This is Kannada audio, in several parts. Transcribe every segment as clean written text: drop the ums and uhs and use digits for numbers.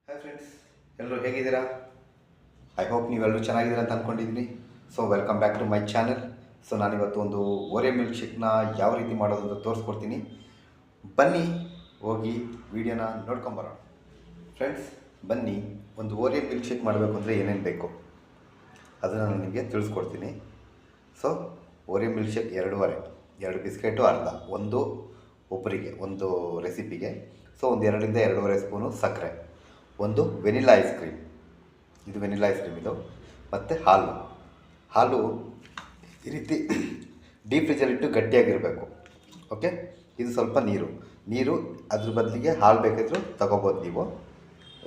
ಹಾಯ್ ಫ್ರೆಂಡ್ಸ್, ಎಲ್ಲರೂ ಹೇಗಿದ್ದೀರಾ? ಐ ಹೋಪ್ ನೀವೆಲ್ಲರೂ ಚೆನ್ನಾಗಿದ್ದೀರಾ ಅಂತ ಅಂದ್ಕೊಂಡಿದ್ದೀನಿ. So welcome back to my channel. So ನಾನಿವತ್ತು ಒಂದು ಓರಿಯೋ ಮಿಲ್ಕ್ ಶೇಕ್ನ ಯಾವ ರೀತಿ ಮಾಡೋದು ಅಂತ ತೋರಿಸ್ಕೊಡ್ತೀನಿ. ಬನ್ನಿ ಹೋಗಿ ವಿಡಿಯೋನ ನೋಡ್ಕೊಂಬರೋಣ. ಫ್ರೆಂಡ್ಸ್ ಬನ್ನಿ, ಒಂದು ಓರಿಯೋ ಮಿಲ್ಕ್ ಶೇಕ್ ಮಾಡಬೇಕು ಅಂದರೆ ಏನೇನು ಬೇಕು ಅದನ್ನು ನಾನು ನಿಮಗೆ ತಿಳಿಸ್ಕೊಡ್ತೀನಿ. So Oreo milk shake 2 biscuit ಅರ್ಧ, ಒಂದು ಒಬ್ಬರಿಗೆ ಒಂದು ರೆಸಿಪಿಗೆ. ಸೊ ಒಂದು 2ರಿಂದ 2.5 ಸ್ಪೂನು ಸಕ್ಕರೆ, ಒಂದು ವೆನಿಲಾ ಐಸ್ ಕ್ರೀಮ್, ಇದು ವೆನಿಲಾ ಐಸ್ ಕ್ರೀಮ್ ಇದು, ಮತ್ತು ಹಾಲು ಈ ರೀತಿ ಡೀಪ್ ಫ್ರಿಜ್ಜಲ್ಲಿಟ್ಟು ಗಟ್ಟಿಯಾಗಿರಬೇಕು. ಓಕೆ, ಇದು ಸ್ವಲ್ಪ ನೀರು ಅದ್ರ ಬದಲಿಗೆ ಹಾಲು ಬೇಕಿದ್ರೂ ತಗೋಬೋದು ನೀವು.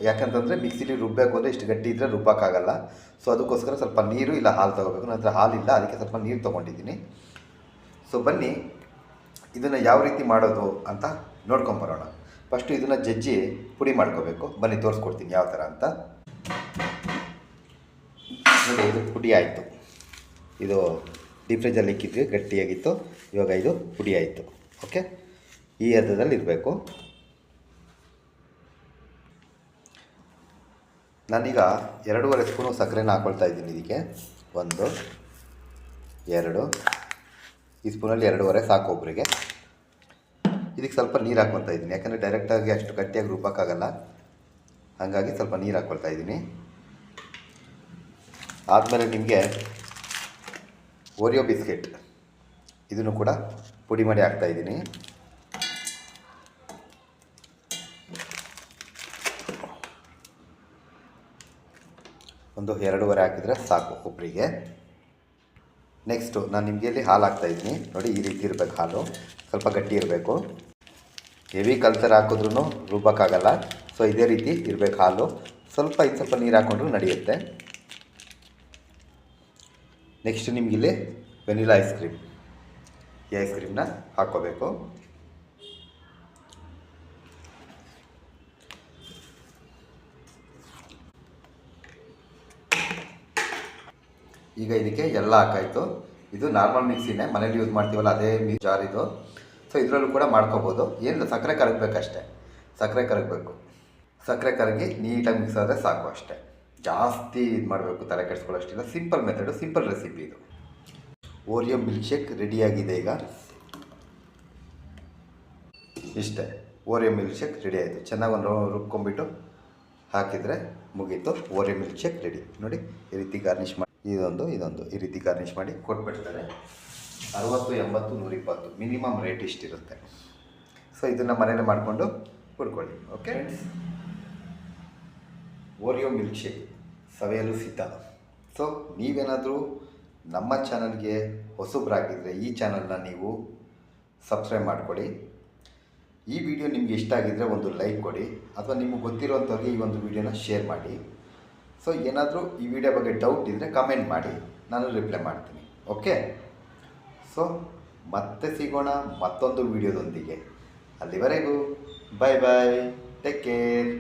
ಯಾಕಂತಂದರೆ ಮಿಕ್ಸಿಲಿ ರುಬ್ಬಬೇಕು ಅಂದರೆ ಇಷ್ಟು ಗಟ್ಟಿ ಇದ್ದರೆ ರುಬ್ಬೋಕ್ಕಾಗಲ್ಲ. ಸೊ ಅದಕ್ಕೋಸ್ಕರ ಸ್ವಲ್ಪ ನೀರು ಇಲ್ಲ ಹಾಲು ತೊಗೋಬೇಕು. ನನ್ನ ಹತ್ರ ಹಾಲಿಲ್ಲ, ಅದಕ್ಕೆ ಸ್ವಲ್ಪ ನೀರು ತೊಗೊಂಡಿದ್ದೀನಿ. ಸೊ ಬನ್ನಿ ಇದನ್ನು ಯಾವ ರೀತಿ ಮಾಡೋದು ಅಂತ ನೋಡ್ಕೊಂಬರೋಣ. ಫಸ್ಟು ಇದನ್ನು ಜಜ್ಜಿ ಪುಡಿ ಮಾಡ್ಕೋಬೇಕು. ಬನ್ನಿ ತೋರಿಸ್ಕೊಡ್ತೀನಿ ಯಾವ ಥರ ಅಂತ. ನೋಡಿ, ಇದು ಪುಡಿ ಆಯಿತು. ಇದು ಡೀಪ್ ಫ್ರಿಜ್ಜಲ್ಲಿ ಇಕ್ಕಿದ್ವಿ, ಗಟ್ಟಿಯಾಗಿತ್ತು. ಇವಾಗ ಇದು ಪುಡಿ ಆಯಿತು. ಓಕೆ, ಈ ಹದದಲ್ಲಿ ಇರಬೇಕು. ನಾನೀಗ 2.5 ಸ್ಪೂನು ಸಕ್ಕರೆನ ಹಾಕ್ಕೊಳ್ತಾ ಇದ್ದೀನಿ. ಇದಕ್ಕೆ 1 2 ಈ ಸ್ಪೂನಲ್ಲಿ 2.5 ಸಾಕು ಒಬ್ಬರಿಗೆ. ಇದಕ್ಕೆ ಸ್ವಲ್ಪ ನೀರು ಹಾಕ್ಕೊಳ್ತಾ ಇದ್ದೀನಿ, ಯಾಕಂದರೆ ಡೈರೆಕ್ಟಾಗಿ ಅಷ್ಟು ಗಟ್ಟಿಯಾಗಿ ರುಬ್ಬೋಕ್ಕಾಗಲ್ಲ. ಹಾಗಾಗಿ ಸ್ವಲ್ಪ ನೀರು ಹಾಕ್ಕೊಳ್ತಾ ಇದ್ದೀನಿ. ಆದಮೇಲೆ ನಿಮಗೆ ಓರಿಯೋ ಬಿಸ್ಕೆಟ್ ಇದನ್ನು ಕೂಡ ಪುಡಿ ಮಾಡಿ ಹಾಕ್ತಾಯಿದ್ದೀನಿ. ಒಂದು 2.5 ಹಾಕಿದರೆ ಸಾಕು ಒಬ್ಬರಿಗೆ. ನೆಕ್ಸ್ಟು ನಾನು ನಿಮಗೆ ಇಲ್ಲಿ ಹಾಲು ಹಾಕ್ತಾಯಿದ್ದೀನಿ. ನೋಡಿ, ಈ ರೀತಿ ಇರಬೇಕು ಹಾಲು, ಸ್ವಲ್ಪ ಗಟ್ಟಿ ಇರಬೇಕು. ಹೆವಿ ಕಲ್ಚರ್ ಹಾಕಿದ್ರೂ ರುಬ್ಬೋಕ್ಕಾಗಲ್ಲ. ಸೊ ಇದೇ ರೀತಿ ಇರಬೇಕು ಹಾಲು. ಸ್ವಲ್ಪ ನೀರು ಹಾಕ್ಕೊಂಡ್ರೂ ನಡೆಯುತ್ತೆ. ನೆಕ್ಸ್ಟ್ ನಿಮಗಿಲ್ಲಿ ವೆನಿಲಾ ಐಸ್ ಕ್ರೀಮ್, ಈ ಐಸ್ ಕ್ರೀಮ್ನ ಹಾಕ್ಕೋಬೇಕು. ಈಗ ಇದಕ್ಕೆ ಎಲ್ಲ ಹಾಕಾಯಿತು. ಇದು ನಾರ್ಮಲ್ ಮಿಕ್ಸಿನೇ, ಮನೇಲಿ ಯೂಸ್ ಮಾಡ್ತೀವಲ್ಲ ಅದೇ ಜಾರ್ ಇದು. ಸೊ ಇದರಲ್ಲೂ ಕೂಡ ಮಾಡ್ಕೋಬೋದು. ಏನಿಲ್ಲ, ಸಕ್ಕರೆ ಕರಗಬೇಕಷ್ಟೇ. ಸಕ್ಕರೆ ಕರಗಿ ನೀಟಾಗಿ ಮಿಕ್ಸ್ ಆದರೆ ಸಾಕು ಅಷ್ಟೇ. ಜಾಸ್ತಿ ಇದು ಮಾಡಬೇಕು, ತಲೆ ಕೆಡಿಸ್ಕೊಳ್ಳೋಷ್ಟಿಲ್ಲ. ಸಿಂಪಲ್ ಮೆಥಡು, ಸಿಂಪಲ್ ರೆಸಿಪಿ ಇದು. ಓರಿಯೋ ಮಿಲ್ಕ್ ಶೇಕ್ ರೆಡಿಯಾಗಿದೆ. ಈಗ ಇಷ್ಟೇ, ಓರಿಯೋ ಮಿಲ್ಕ್ ಶೇಕ್ ರೆಡಿ ಆಯಿತು. ಚೆನ್ನಾಗಿ ಒಂದು ರುಬ್ಕೊಂಬಿಟ್ಟು ಹಾಕಿದರೆ ಮುಗೀತು, ಓರಿಯೋ ಮಿಲ್ಕ್ ಶೇಕ್ ರೆಡಿ. ನೋಡಿ, ಈ ರೀತಿ ಗಾರ್ನಿಷ್ ಮಾಡಿ, ಇದೊಂದು ಈ ರೀತಿ ಗಾರ್ನಿಷ್ ಮಾಡಿ ಕೊಟ್ಬಿಡ್ತಾರೆ. 60 80 120 ಮಿನಿಮಮ್ ರೇಟ್ ಇಷ್ಟಿರುತ್ತೆ. ಸೊ ಇದನ್ನು ಮನೇಲಿ ಮಾಡಿಕೊಂಡು ಕುಡ್ಕೊಳ್ಳಿ. ಓಕೆ, ಓರಿಯೋ ಮಿಲ್ಕ್ ಶೇಕ್ ಸವಿಯಲು ಸಿದ್ಧ. ಸೊ ನೀವೇನಾದರೂ ನಮ್ಮ ಚಾನಲ್ಗೆ ಹೊಸಬ್ರಾಗಿದ್ದರೆ ಈ ಚಾನಲ್ನ ನೀವು ಸಬ್ಸ್ಕ್ರೈಬ್ ಮಾಡ್ಕೊಳ್ಳಿ. ಈ ವಿಡಿಯೋ ನಿಮಗೆ ಇಷ್ಟ ಆಗಿದ್ದರೆ ಒಂದು ಲೈಕ್ ಕೊಡಿ, ಅಥವಾ ನಿಮಗೆ ಗೊತ್ತಿರೋಂಥವ್ರಿಗೆ ಈ ಒಂದು ವಿಡಿಯೋನ ಶೇರ್ ಮಾಡಿ. ಸೊ ಏನಾದರೂ ಈ ವಿಡಿಯೋ ಬಗ್ಗೆ ಡೌಟ್ ಇದ್ದರೆ ಕಮೆಂಟ್ ಮಾಡಿ, ನಾನು ರಿಪ್ಲೈ ಮಾಡ್ತೀನಿ. ಓಕೆ, ಸೊ ಮತ್ತೆ ಸಿಗೋಣ ಮತ್ತೊಂದು ವಿಡಿಯೋದೊಂದಿಗೆ. ಅಲ್ಲಿವರೆಗೂ ಬಾಯ್ ಬಾಯ್, ಟೇಕ್ ಕೇರ್.